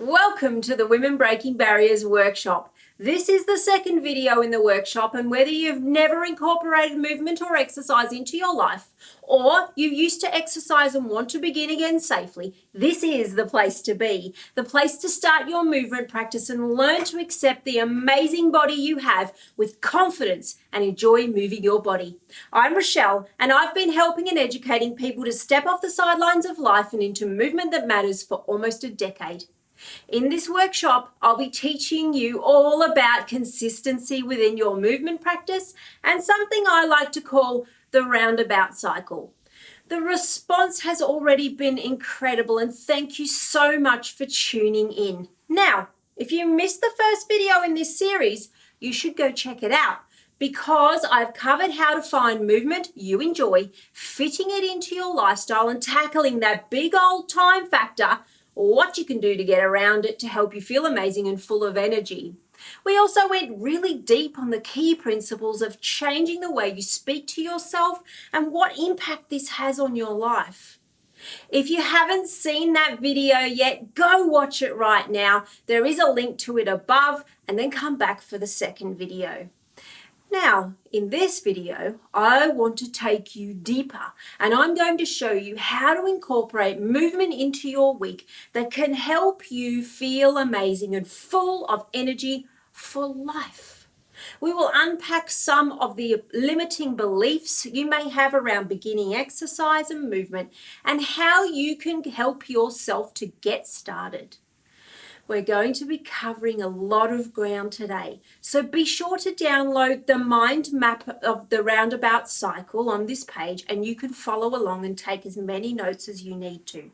Welcome to the Women Breaking Barriers workshop. This is the second video in the workshop, and whether you've never incorporated movement or exercise into your life, or you used to exercise and want to begin again safely, this is the place to be. The place to start your movement practice and learn to accept the amazing body you have with confidence and enjoy moving your body. I'm Rochelle, and I've been helping and educating people to step off the sidelines of life and into movement that matters for almost a decade. In this workshop, I'll be teaching you all about consistency within your movement practice and something I like to call the roundabout cycle. The response has already been incredible, and thank you so much for tuning in. Now, if you missed the first video in this series, you should go check it out, because I've covered how to find movement you enjoy, fitting it into your lifestyle and tackling that big old time factor, what you can do to get around it to help you feel amazing and full of energy. We also went really deep on the key principles of changing the way you speak to yourself and what impact this has on your life. If you haven't seen that video yet, go watch it right now. There is a link to it above, and then come back for the second video. Now, in this video, I want to take you deeper, and I'm going to show you how to incorporate movement into your week that can help you feel amazing and full of energy for life. We will unpack some of the limiting beliefs you may have around beginning exercise and movement and how you can help yourself to get started. We're going to be covering a lot of ground today, so be sure to download the mind map of the roundabout cycle on this page, and you can follow along and take as many notes as you need to.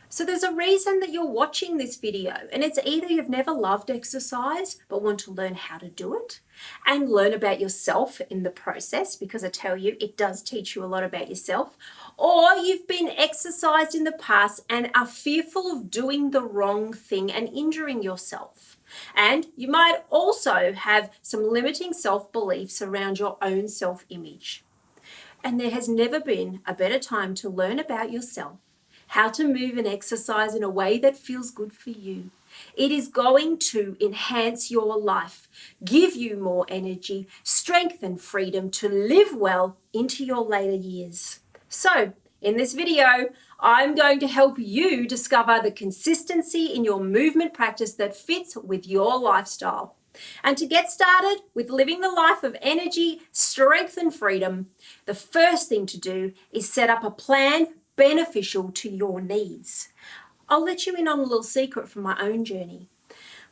So there's a reason that you're watching this video, and it's either you've never loved exercise but want to learn how to do it and learn about yourself in the process, because I tell you, it does teach you a lot about yourself, or you've been exercised in the past and are fearful of doing the wrong thing and injuring yourself. And you might also have some limiting self-beliefs around your own self-image. And there has never been a better time to learn about yourself, how to move and exercise in a way that feels good for you. It is going to enhance your life, give you more energy, strength and freedom to live well into your later years. So, in this video, I'm going to help you discover the consistency in your movement practice that fits with your lifestyle. And to get started with living the life of energy, strength and freedom, the first thing to do is set up a plan beneficial to your needs. I'll let you in on a little secret from my own journey.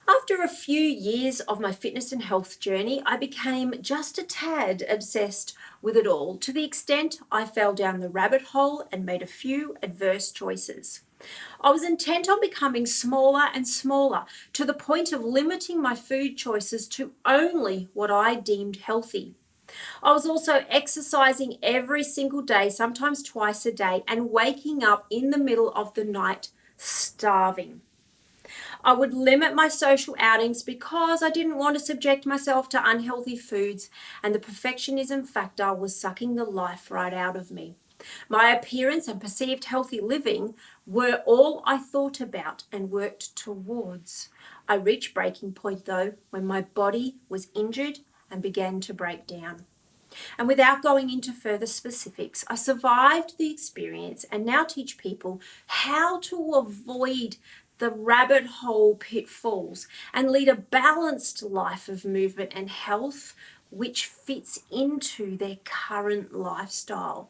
After a few years of my fitness and health journey, I became just a tad obsessed with it all, to the extent I fell down the rabbit hole and made a few adverse choices. I was intent on becoming smaller and smaller, to the point of limiting my food choices to only what I deemed healthy. I was also exercising every single day, sometimes twice a day, and waking up in the middle of the night starving. I would limit my social outings because I didn't want to subject myself to unhealthy foods, and the perfectionism factor was sucking the life right out of me. My appearance and perceived healthy living were all I thought about and worked towards. I reached breaking point, though, when my body was injured and began to break down. And without going into further specifics, I survived the experience and now teach people how to avoid the rabbit hole pitfalls and lead a balanced life of movement and health which fits into their current lifestyle.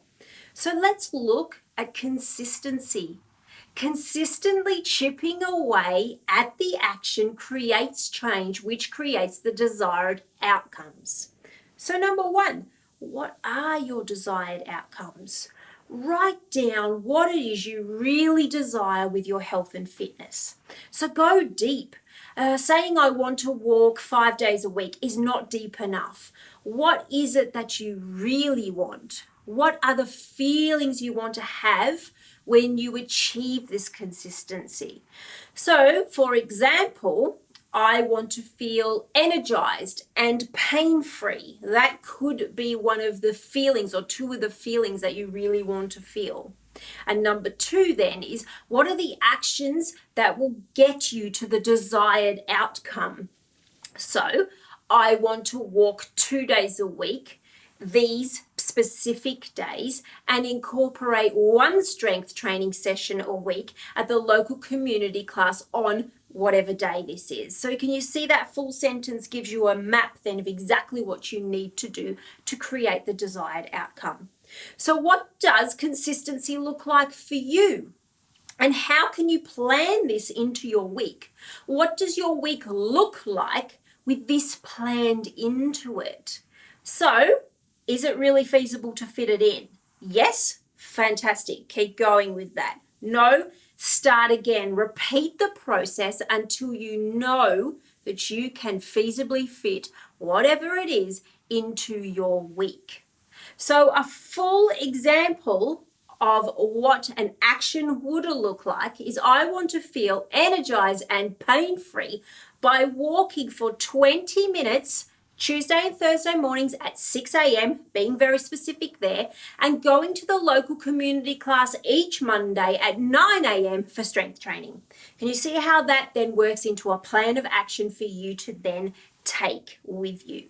So let's look at consistency. Consistently chipping away at the action creates change, which creates the desired outcomes. So number one, what are your desired outcomes? Write down what it is you really desire with your health and fitness. So go deep. Saying I want to walk 5 days a week is not deep enough. What is it that you really want? What are the feelings you want to have when you achieve this consistency? So, for example, I want to feel energized and pain-free. That could be one of the feelings or two of the feelings that you really want to feel. And number 2 then is, what are the actions that will get you to the desired outcome? So I want to walk 2 days a week, these specific days, and incorporate 1 strength training session a week at the local community class on whatever day this is. So can you see that full sentence gives you a map then of exactly what you need to do to create the desired outcome. So what does consistency look like for you? And how can you plan this into your week? What does your week look like with this planned into it? So, is it really feasible to fit it in? Yes? Fantastic. Keep going with that. No? Start again. Repeat the process until you know that you can feasibly fit whatever it is into your week. So a full example of what an action would look like is, I want to feel energized and pain-free by walking for 20 minutes Tuesday and Thursday mornings at 6 a.m., being very specific there, and going to the local community class each Monday at 9 a.m. for strength training. Can you see how that then works into a plan of action for you to then take with you?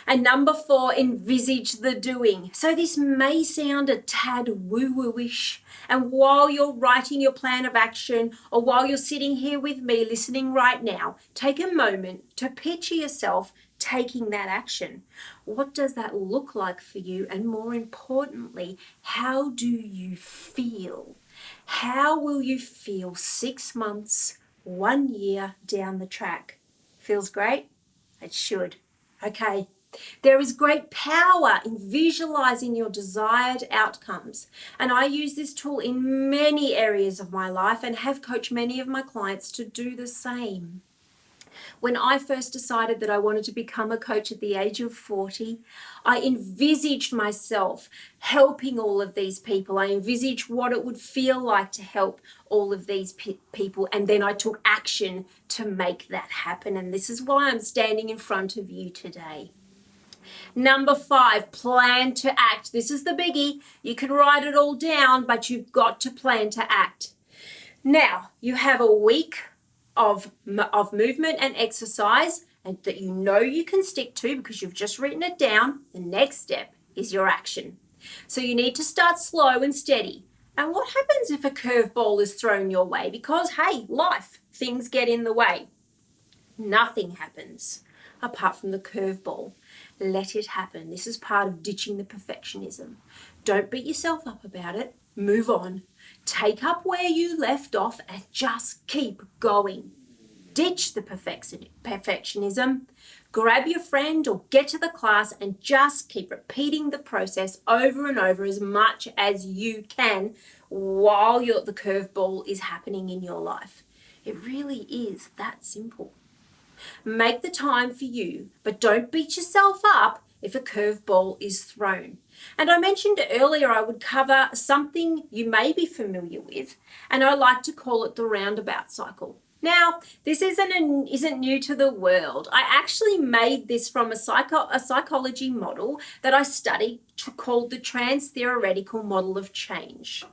And number 4, envisage the doing. So this may sound a tad woo-woo-ish. And while you're writing your plan of action, or while you're sitting here with me listening right now, take a moment to picture yourself taking that action. What does that look like for you? And more importantly, how do you feel? How will you feel 6 months, 1 year down the track? Feels great? It should. Okay. There is great power in visualizing your desired outcomes. And I use this tool in many areas of my life and have coached many of my clients to do the same. When I first decided that I wanted to become a coach at the age of 40, I envisaged myself helping all of these people. I envisaged what it would feel like to help all of these people. And then I took action to make that happen. And this is why I'm standing in front of you today. Number 5, plan to act. This is the biggie. You can write it all down, but you've got to plan to act. Now, you have a week of movement and exercise, and that you know you can stick to because you've just written it down. The next step is your action. So you need to start slow and steady. And what happens if a curveball is thrown your way? Because, hey, life, things get in the way. Nothing happens apart from the curveball. Let it happen. This is part of ditching the perfectionism. Don't beat yourself up about it. Move on. Take up where you left off and just keep going. Ditch the perfectionism. Grab your friend or get to the class and just keep repeating the process over and over as much as you can while the curveball is happening in your life. It really is that simple. Make the time for you, but don't beat yourself up if a curveball is thrown. And I mentioned earlier I would cover something you may be familiar with, and I like to call it the roundabout cycle. Now, this isn't new to the world. I actually made this from a psychology model that I studied called the trans-theoretical model of change.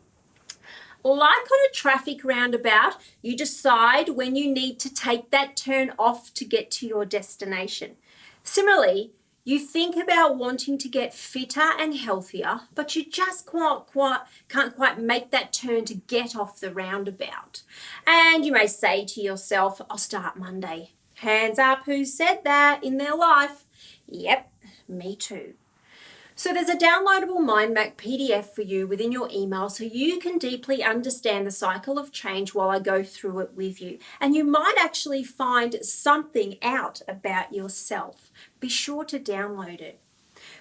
Like on a traffic roundabout, you decide when you need to take that turn off to get to your destination. Similarly, you think about wanting to get fitter and healthier, but you just can't quite make that turn to get off the roundabout. And you may say to yourself, I'll start Monday. Hands up, who said that in their life? Yep, me too. So there's a downloadable mind map PDF for you within your email so you can deeply understand the cycle of change while I go through it with you. And you might actually find something out about yourself. Be sure to download it.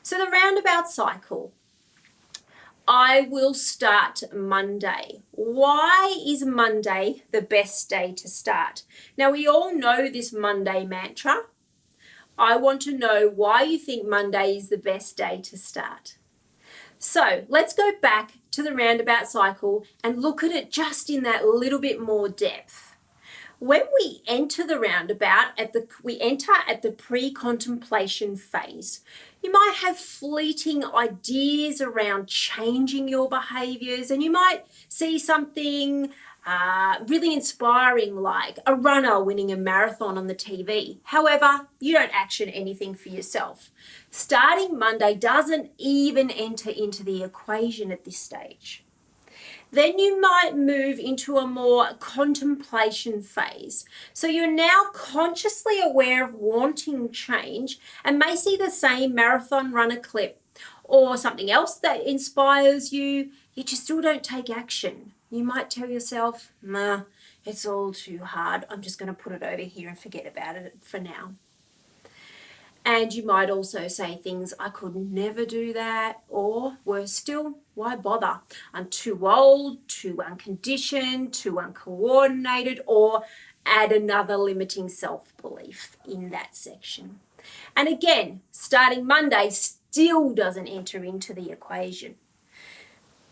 So the roundabout cycle. I will start Monday. Why is Monday the best day to start? Now we all know this Monday mantra. I want to know why you think Monday is the best day to start. So let's go back to the roundabout cycle and look at it just in that little bit more depth. When we enter the roundabout, we enter at the pre-contemplation phase. You might have fleeting ideas around changing your behaviors, and you might see something really inspiring like a runner winning a marathon on the TV. However, you don't action anything for yourself. Starting Monday doesn't even enter into the equation at this stage. Then you might move into a more contemplation phase. So you're now consciously aware of wanting change and may see the same marathon runner clip or something else that inspires you, yet you still don't take action. You might tell yourself, nah, it's all too hard. I'm just going to put it over here and forget about it for now. And you might also say things, I could never do that, or worse still, why bother? I'm too old, too unconditioned, too uncoordinated, or add another limiting self-belief in that section. And again, starting Monday still doesn't enter into the equation.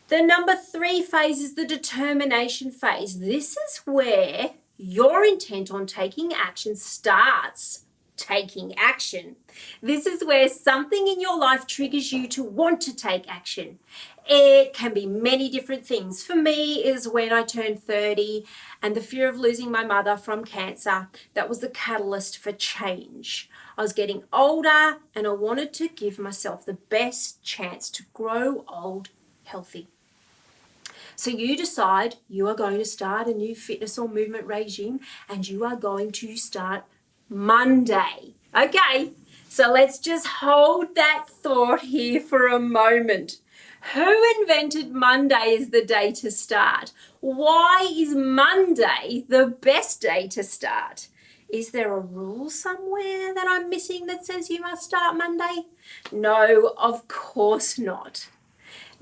The number 3 phase is the determination phase. This is where your intent on taking action starts taking action. This is where something in your life triggers you to want to take action. It can be many different things. For me, is when I turned 30 and the fear of losing my mother from cancer, that was the catalyst for change. I was getting older and I wanted to give myself the best chance to grow old healthy. So you decide you are going to start a new fitness or movement regime and you are going to start Monday. Okay, so let's just hold that thought here for a moment. Who invented Monday as the day to start? Why is Monday the best day to start? Is there a rule somewhere that I'm missing that says you must start Monday? No, of course not.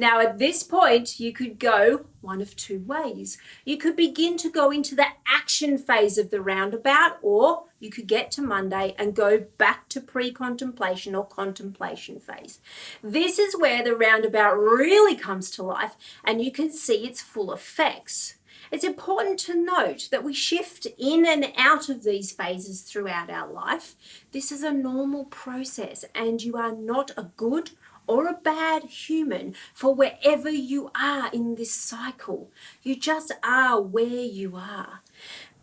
Now, at this point, you could go one of 2 ways. You could begin to go into the action phase of the roundabout, or you could get to Monday and go back to pre-contemplation or contemplation phase. This is where the roundabout really comes to life and you can see its full effects. It's important to note that we shift in and out of these phases throughout our life. This is a normal process and you are not a good or a bad human for wherever you are in this cycle. You just are where you are.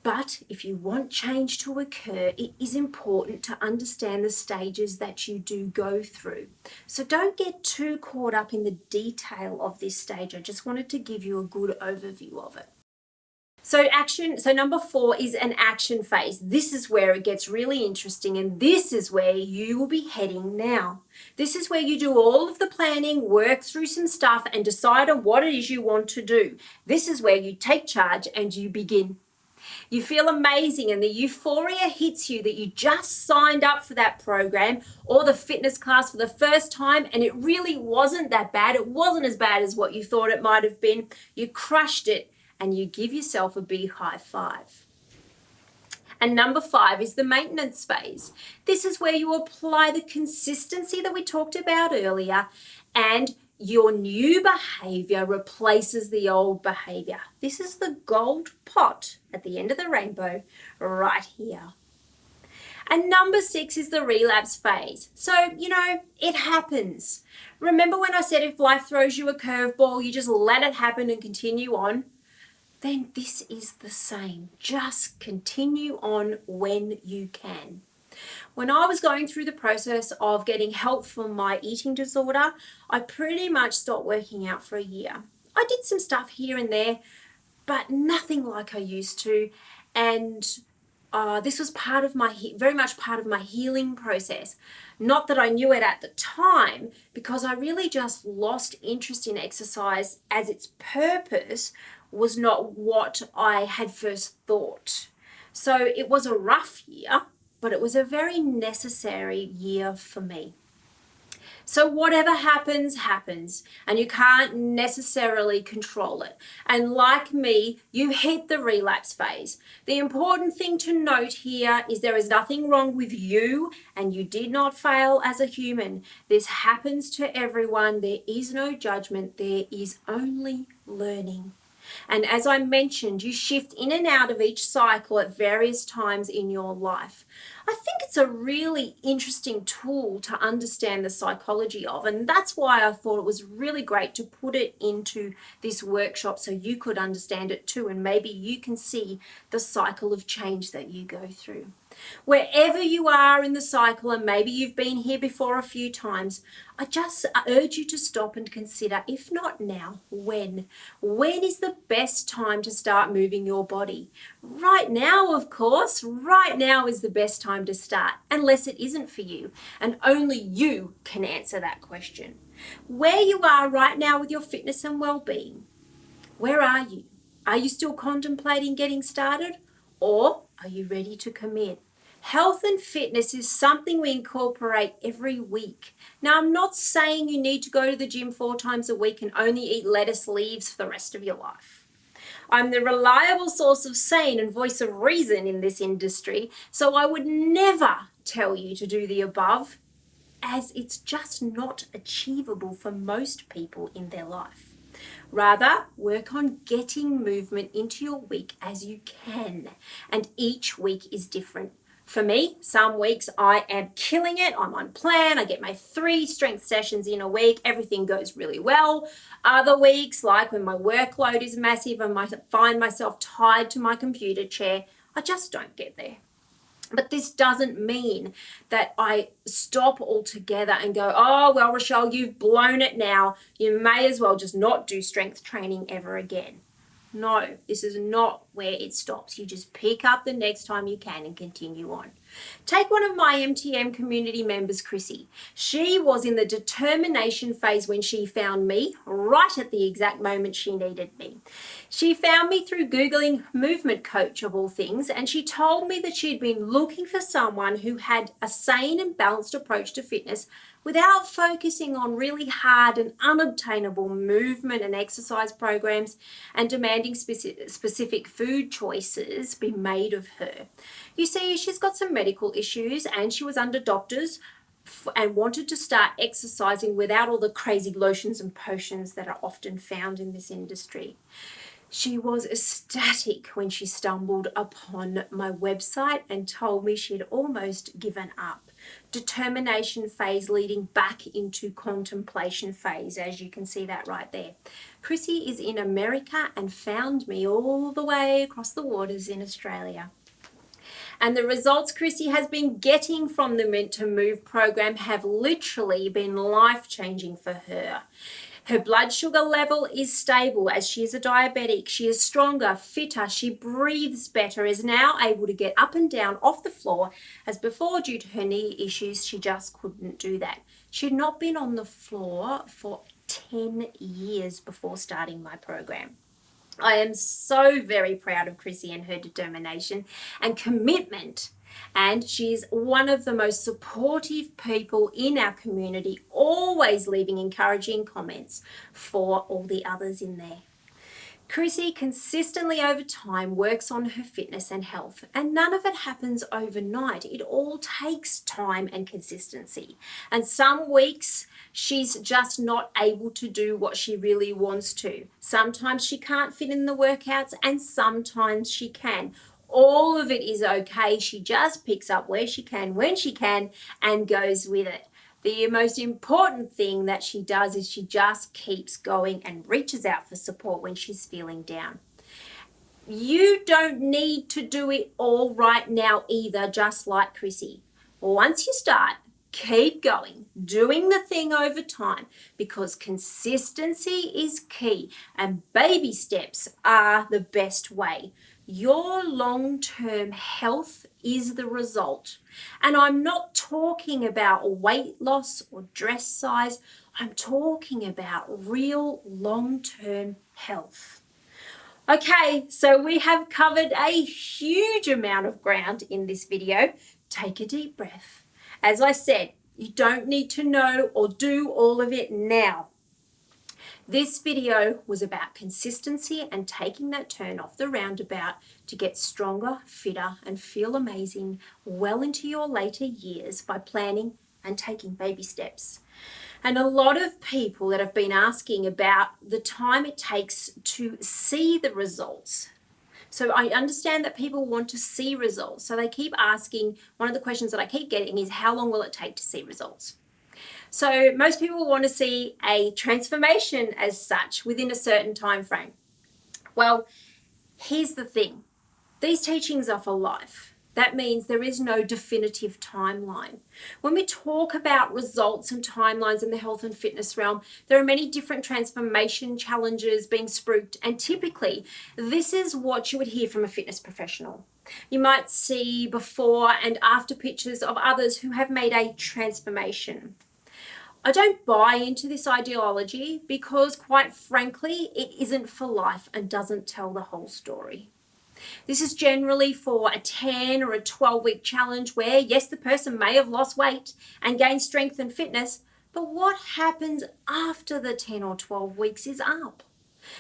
But if you want change to occur, it is important to understand the stages that you do go through. So don't get too caught up in the detail of this stage. I just wanted to give you a good overview of it. So number 4 is an action phase. This is where it gets really interesting and this is where you will be heading now. This is where you do all of the planning, work through some stuff and decide on what it is you want to do. This is where you take charge and you begin. You feel amazing and the euphoria hits you that you just signed up for that program or the fitness class for the first time and it really wasn't that bad. It wasn't as bad as what you thought it might have been. You crushed it. And you give yourself a big high five. And number 5 is the maintenance phase. This is where you apply the consistency that we talked about earlier and your new behavior replaces the old behavior. This is the gold pot at the end of the rainbow right here. And number 6 is the relapse phase. So, it happens. Remember when I said if life throws you a curveball, you just let it happen and continue on? Then this is the same. Just continue on when you can. When I was going through the process of getting help for my eating disorder, I pretty much stopped working out for a year. I did some stuff here and there, but nothing like I used to. And this was very much part of my healing process. Not that I knew it at the time, because I really just lost interest in exercise as its purpose was not what I had first thought. So it was a rough year, but it was a very necessary year for me. So whatever happens, happens, and you can't necessarily control it. And like me, you hit the relapse phase. The important thing to note here is there is nothing wrong with you and you did not fail as a human. This happens to everyone. There is no judgment. There is only learning. And as I mentioned, you shift in and out of each cycle at various times in your life. I think it's a really interesting tool to understand the psychology of, and that's why I thought it was really great to put it into this workshop so you could understand it too, and maybe you can see the cycle of change that you go through. Wherever you are in the cycle, and maybe you've been here before a few times, I just urge you to stop and consider, if not now, when? When is the best time to start moving your body? Right now, of course. Right now is the best time to start, unless it isn't for you. And only you can answer that question. Where you are right now with your fitness and well-being, where are you? Are you still contemplating getting started? Or are you ready to commit? Health and fitness is something we incorporate every week. Now, I'm not saying you need to go to the gym 4 times a week and only eat lettuce leaves for the rest of your life. I'm the reliable source of sane and voice of reason in this industry, so I would never tell you to do the above, as it's just not achievable for most people in their life. Rather, work on getting movement into your week as you can, and each week is different. For me, some weeks I am killing it. I'm on plan. I get my 3 strength sessions in a week. Everything goes really well. Other weeks, like when my workload is massive and I find myself tied to my computer chair, I just don't get there. But this doesn't mean that I stop altogether and go, oh, well, Rochelle, you've blown it now. You may as well just not do strength training ever again. No, this is not where it stops. You just pick up the next time you can and continue on. Take one of my MTM community members, Chrissy. She was in the determination phase when she found me, right at the exact moment she needed me. She found me through Googling movement coach of all things, and she told me that she'd been looking for someone who had a sane and balanced approach to fitness without focusing on really hard and unobtainable movement and exercise programs and demanding specific food choices be made of her. You see, she's got some medical issues and she was under doctors and wanted to start exercising without all the crazy lotions and potions that are often found in this industry. She was ecstatic when she stumbled upon my website and told me she had almost given up. Determination phase leading back into contemplation phase, as you can see that right there. Chrissy is in America and found me all the way across the waters in Australia. And the results Chrissy has been getting from the Meant to Move program have literally been life-changing for her. Her blood sugar level is stable as she is a diabetic. She is stronger, fitter, she breathes better, is now able to get up and down off the floor, as before, due to her knee issues, she just couldn't do that. She had not been on the floor for 10 years before starting my program. I am so very proud of Chrissy and her determination and commitment. And she's one of the most supportive people in our community, always leaving encouraging comments for all the others in there. Chrissy consistently over time works on her fitness and health, and none of it happens overnight. It all takes time and consistency. And some weeks she's just not able to do what she really wants to. Sometimes she can't fit in the workouts and sometimes she can. All of it is okay. She just picks up where she can, when she can, and goes with it. The most important thing that she does is she just keeps going and reaches out for support when she's feeling down. You don't need to do it all right now either, just like Chrissy. Once you start, keep going, doing the thing over time, because consistency is key and baby steps are the best way. Your long-term health is the result. And I'm not talking about weight loss or dress size. I'm talking about real long-term health. Okay, so we have covered a huge amount of ground in this video. Take a deep breath. As I said, you don't need to know or do all of it now. This video was about consistency and taking that turn off the roundabout to get stronger, fitter, and feel amazing well into your later years by planning and taking baby steps. And a lot of people that have been asking about the time it takes to see the results. So I understand that people want to see results. So they keep asking, one of the questions that I keep getting is, how long will it take to see results? So most people want to see a transformation as such within a certain time frame. Well, here's the thing. These teachings are for life. That means there is no definitive timeline. When we talk about results and timelines in the health and fitness realm, there are many different transformation challenges being spruiked, and typically this is what you would hear from a fitness professional. You might see before and after pictures of others who have made a transformation. I don't buy into this ideology because, quite frankly, it isn't for life and doesn't tell the whole story. This is generally for a 10 or a 12-week challenge where, yes, the person may have lost weight and gained strength and fitness, but what happens after the 10 or 12 weeks is up.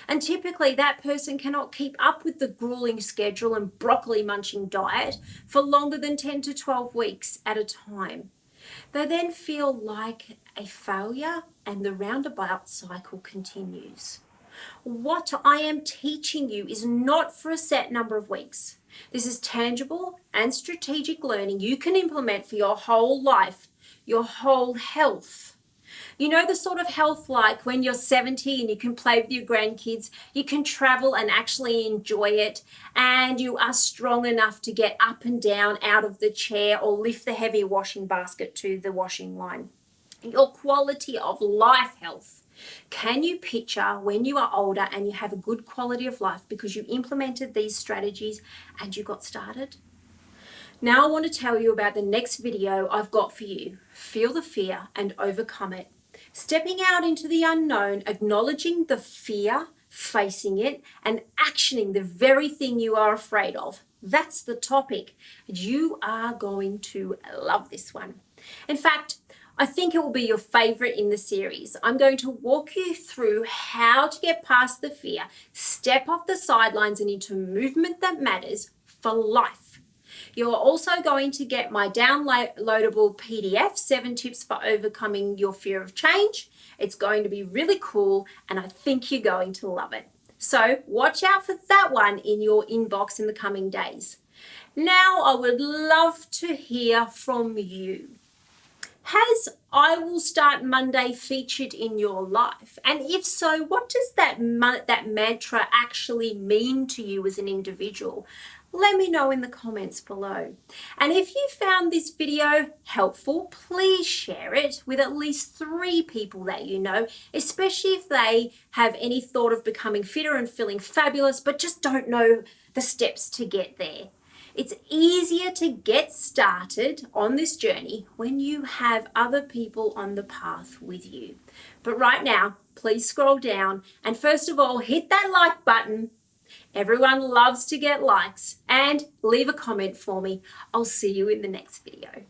And typically that person cannot keep up with the grueling schedule and broccoli munching diet for longer than 10 to 12 weeks at a time. They then feel like a failure and the roundabout cycle continues. What I am teaching you is not for a set number of weeks. This is tangible and strategic learning you can implement for your whole life, your whole health. You know the sort of health like when you're 70 and you can play with your grandkids, you can travel and actually enjoy it, and you are strong enough to get up and down out of the chair or lift the heavy washing basket to the washing line. Your quality of life health. Can you picture when you are older and you have a good quality of life because you implemented these strategies and you got started? Now I want to tell you about the next video I've got for you. Feel the fear and overcome it. Stepping out into the unknown, acknowledging the fear, facing it, and actioning the very thing you are afraid of. That's the topic. You are going to love this one. In fact, I think it will be your favorite in the series. I'm going to walk you through how to get past the fear, step off the sidelines and into movement that matters for life. You're also going to get my downloadable PDF, 7 tips for overcoming your fear of change. It's going to be really cool and I think you're going to love it. So watch out for that one in your inbox in the coming days. Now I would love to hear from you. Has I Will Start Monday featured in your life? And if so, what does that mantra actually mean to you as an individual? Let me know in the comments below. And if you found this video helpful, please share it with at least 3 people that you know, especially if they have any thought of becoming fitter and feeling fabulous, but just don't know the steps to get there. It's easier to get started on this journey when you have other people on the path with you. But right now, please scroll down and first of all, hit that like button. Everyone loves to get likes, and leave a comment for me. I'll see you in the next video.